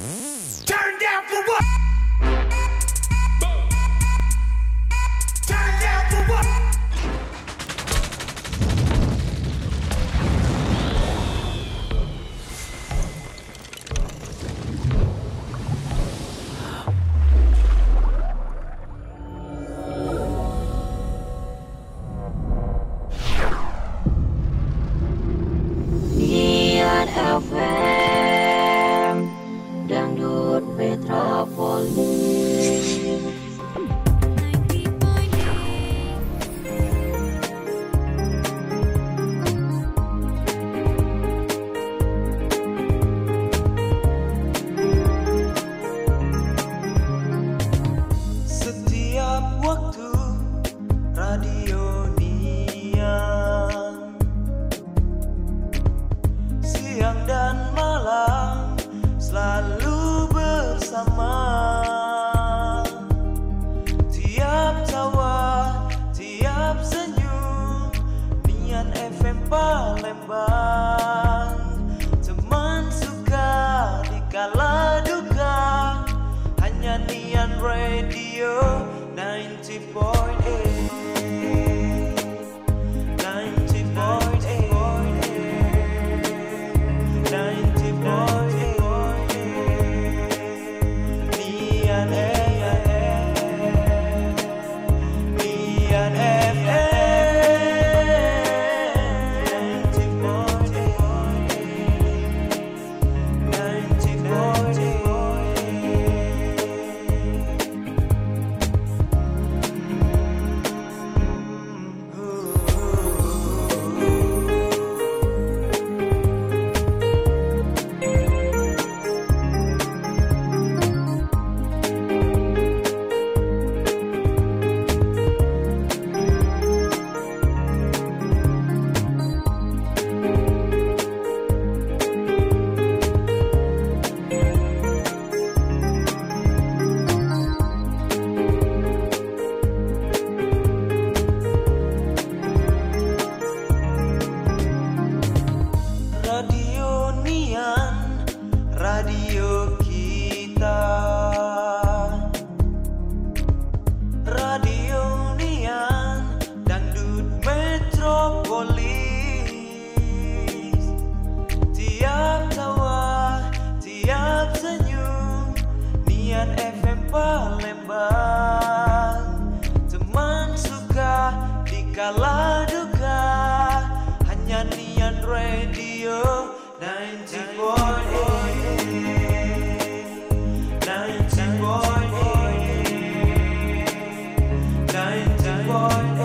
Turn down for what? Turn down for what? Nian FM Dangdut Metropolis. Setiap waktu Radio Nian, siang dan malam selalu bersama. Tiap tawa, tiap senyum, Nian FM Palembang. Teman suka di kala duka, hanya Nian Radio 90.8. 90.8 Nian Radio Nian, radio kita. Radio Nian, Dangdut Metropolis. Tiap tawa, tiap senyum, Nian FM Palembang. Teman suka di kala duka, hanya Nian Radio 90.8. 90.8.